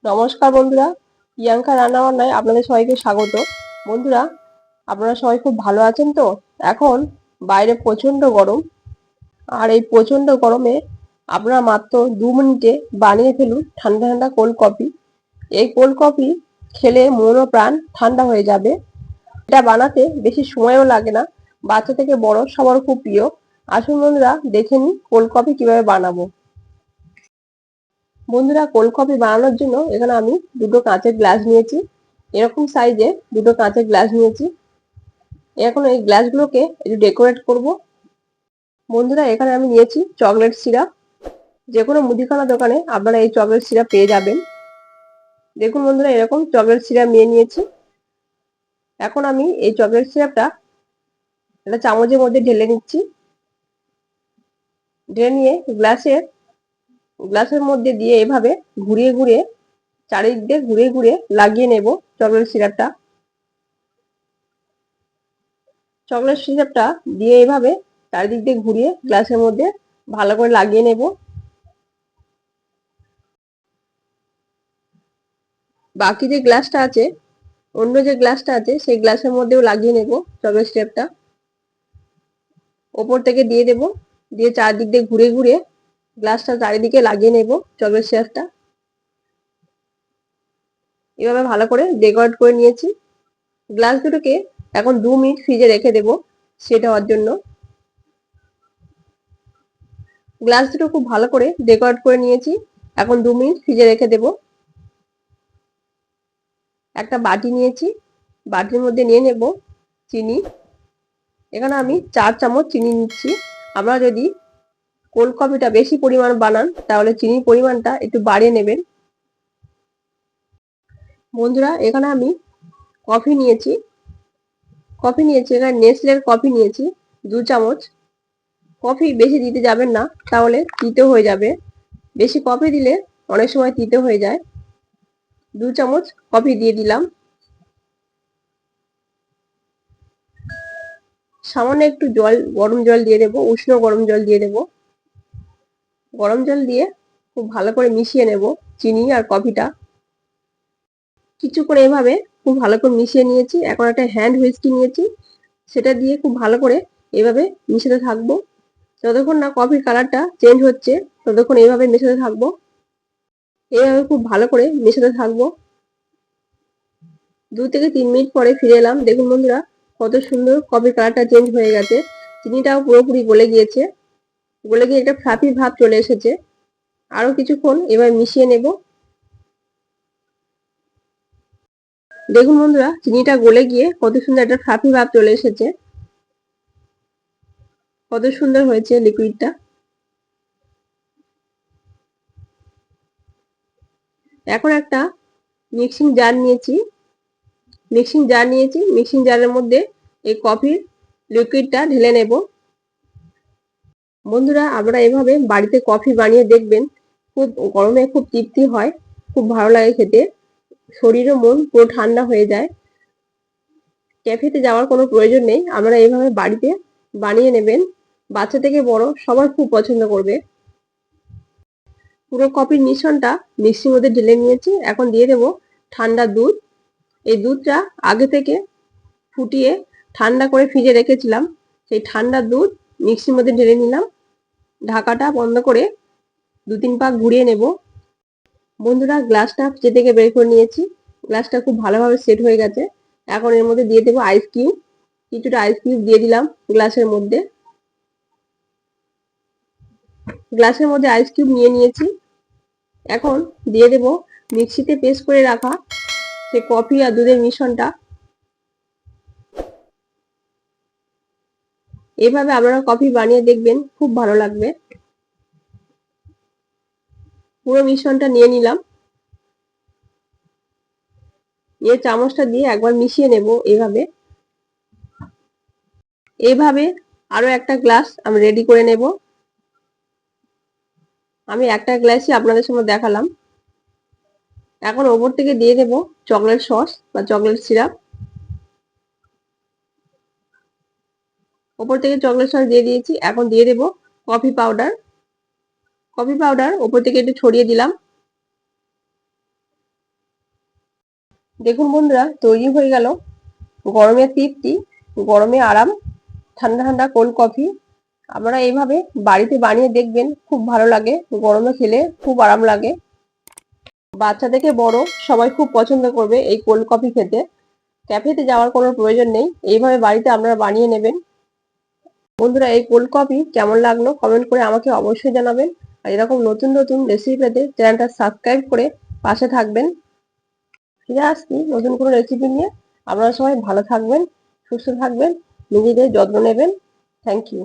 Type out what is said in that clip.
নমস্কার বন্ধুরা, প্রিয়াঙ্কা রান্নাবান্নায় আপনাদের সবাইকে স্বাগত। বন্ধুরা, আপনারা সবাই খুব ভালো আছেন তো? এখন বাইরে প্রচন্ড গরম, আর এই প্রচন্ড গরমে আপনারা মাত্র 2 মিনিটে বানিয়ে ফেলুন ঠান্ডা ঠান্ডা কোল্ড কফি। এই কোল্ড কফি খেলে মন ও প্রাণ ঠান্ডা হয়ে যাবে। এটা বানাতে বেশি সময়ও লাগে না, বাচ্চা থেকে বড় সবার খুব প্রিয়। আসুন বন্ধুরা, দেখে নিই কোল্ড কফি কিভাবে বানাবো। বন্ধুরা, কোল্ড কফি বানানোর জন্য এখানে আমি দুটো কাঁচের গ্লাস নিয়েছি। এরকম সাইজে দুটো কাঁচের গ্লাস নিয়েছি। এখন এই গ্লাসগুলোকে একটু ডেকোরেট করব। বন্ধুরা, এখানে আমি নিয়েছি চকলেট সিরাপ। যে কোনো মুদিখানা দোকানে আপনারা এই চকলেট সিরাপ পেয়ে যাবেন। দেখুন বন্ধুরা, এরকম চকলেট সিরাপ নিয়ে নিয়েছি। এখন আমি এই চকলেট সিরাপটা একটা চামচের মধ্যে ঢেলে নিচ্ছি। ঢেলে নিয়ে গ্লাসের মধ্যে দিয়ে এভাবে ঘুরিয়ে ঘুরিয়ে চারিদিক দিয়ে ঘুরিয়ে ঘুরিয়ে লাগিয়ে নেব চকলেট সিরাপটা। চকলেট সিরাপটা দিয়ে এভাবে চারিদিক দিয়ে ঘুরিয়ে গ্লাসের মধ্যে ভালো করে লাগিয়ে নেব। বাকি যে গ্লাসটা আছে, অন্য যে গ্লাসটা আছে, সেই গ্লাসের মধ্যেও লাগিয়ে নেব চকলেট সিরাপটা। ওপর থেকে দিয়ে দেব, দিয়ে চারদিক দিয়ে ঘুরে ঘুরে গ্লাসটা চারিদিকে লাগিয়ে নেব চকলেট সিরাপটা। এভাবে ভালো করে ডেকোরেট করে নিয়েছি। গ্লাস দুটোকে এখন 2 মিনিট ফ্রিজে রেখে দেব সেট হওয়ার জন্য। গ্লাস দুটো খুব ভালো করে ডেকোরেট করে নিয়েছি, এখন 2 মিনিট ফ্রিজে রেখে দেব। একটা বাটি নিয়েছি, বাটির মধ্যে নিয়ে নেব চিনি। এখানে আমি 4 চামচ চিনি নিচ্ছি। আপনারা যদি কোল্ড কফিটা বেশি পরিমাণ বানান তাহলে চিনির পরিমাণটা একটু বাড়িয়ে নেবেন। বন্ধুরা, এখানে আমি কফি নিয়েছি। এখানে নেসলের কফি নিয়েছি 2 চামচ। কফি বেশি দিতে যাবেন না, তাহলে তিতো হয়ে যাবে। বেশি কফি দিলে অনেক সময় তিতো হয়ে যায়। 2 চামচ কফি দিয়ে দিলাম। সামান্য একটু জল, গরম জল দিয়ে দেবো, উষ্ণ গরম জল দিয়ে দেবো। গরম জল দিয়ে খুব ভালো করে মিশিয়ে নেব চিনি আর কফিটা। কিছুক্ষণ এভাবে খুব ভালো করে মিশিয়ে নিয়েছি। এখন একটা হ্যান্ড হুইস্কি নিয়েছি, সেটা দিয়ে খুব ভালো করে এভাবে মিশাতে থাকবো। যতক্ষণ না কফির কালারটা চেঞ্জ হচ্ছে ততক্ষণ এইভাবে মেশাতে থাকবো। এইভাবে খুব ভালো করে মেশাতে থাকবো। 2 থেকে 3 মিনিট পরে ফিরে এলাম। দেখুন বন্ধুরা, কত সুন্দর কফির কালারটা চেঞ্জ হয়ে গেছে। চিনিটাও পুরোপুরি গলে গিয়েছে, গলে গিয়ে একটা ফ্লাফি ভাব চলে এসেছে। আরো কিছুক্ষণ এবার মিশিয়ে নেব। দেখুন বন্ধুরা, চিনিটা গলে গিয়ে কত সুন্দর একটা ফ্লাফি ভাব চলে এসেছে। কত সুন্দর হয়েছে লিকুইডটা। এখন একটা মিক্সিং জার নিয়েছি। মিক্সিং জারের মধ্যে এই কফির লিকুইডটা ঢেলে নেব। বন্ধুরা, আপনারা এভাবে বাড়িতে কফি বানিয়ে দেখবেন। খুব গরমে খুব তৃপ্তি হয়, খুব ভালো লাগে খেতে। শরীর ও মন পুরো ঠান্ডা হয়ে যায়। ক্যাফেতে যাওয়ার কোনো প্রয়োজন নেই, আপনারা এইভাবে বাড়িতে বানিয়ে নেবেন। বাচ্চা থেকে বড় সবাই খুব পছন্দ করবে। পুরো কফির মিশ্রণটা মিক্সির মধ্যে ঢেলে নিয়েছি। এখন দিয়ে দেব ঠান্ডা দুধ। এই দুধটা আগে থেকে ফুটিয়ে ঠান্ডা করে ফ্রিজে রেখেছিলাম। সেই ঠান্ডা দুধ মিক্সির মধ্যে ঢেলে নিলাম। ঢাকাটা বন্ধ করে 2-3 পাক ঘুরিয়ে নেব। বন্ধুরা, গ্লাসটা ফ্রিজ থেকে বের করে নিয়েছি। গ্লাসটা খুব ভালোভাবে সেট হয়ে গেছে। এখন এর মধ্যে দিয়ে দেবো আইস কিউব। কিছুটা আইস কিউব দিয়ে দিলাম গ্লাসের মধ্যে। গ্লাসের মধ্যে আইস কিউব নিয়ে নিয়েছি। এখন দিয়ে দেব মিক্সিতে পেস্ট করে রাখা সেই কফি আর দুধের মিশ্রণটা। এভাবে আপনারা কফি বানিয়ে দেখবেন, খুব ভালো লাগবে। পুরো মিশ্রণটা নিয়ে নিলাম। নিয়ে চামচটা দিয়ে একবার মিশিয়ে নেব এইভাবে। এইভাবে আরো একটা গ্লাস আমি রেডি করে নেব। আমি একটা গ্লাসই আপনাদের সামনে দেখালাম। এখন ওপর থেকে দিয়ে দেব চকলেট সস বা চকলেট সিরাপ। ওপর থেকে চকলেট সস দিয়ে দিয়েছি। এখন দিয়ে দেব কফি পাউডার। ওপর থেকে একটু ছড়িয়ে দিলাম। দেখুন বন্ধুরা, তৈরি হয়ে গেল গরমে তৃপ্তি, গরমে আরাম, ঠান্ডা ঠান্ডা কোল্ড কফি। আপনারা এইভাবে বাড়িতে বানিয়ে দেখবেন, খুব ভালো লাগে। গরমে খেলে খুব আরাম লাগে। বাচ্চা থেকে বড় সবাই খুব পছন্দ করবে এই কোল্ড কফি খেতে। ক্যাফেতে যাওয়ার কোনো প্রয়োজন নেই, এইভাবে বাড়িতে আপনারা বানিয়ে নেবেন। বন্ধুরা, এই কোল্ড কফি কেমন লাগলো কমেন্ট করে আমাকে অবশ্যই জানাবেন। আর এরকম নতুন নতুন রেসিপি পেতে চ্যানেলটা সাবস্ক্রাইব করে পাশে থাকবেন। ফিরে আসছি নতুন কোনো রেসিপি নিয়ে। আপনারা সবাই ভালো থাকবেন, সুস্থ থাকবেন, নিজেদের যত্ন নেবেন। Thank you.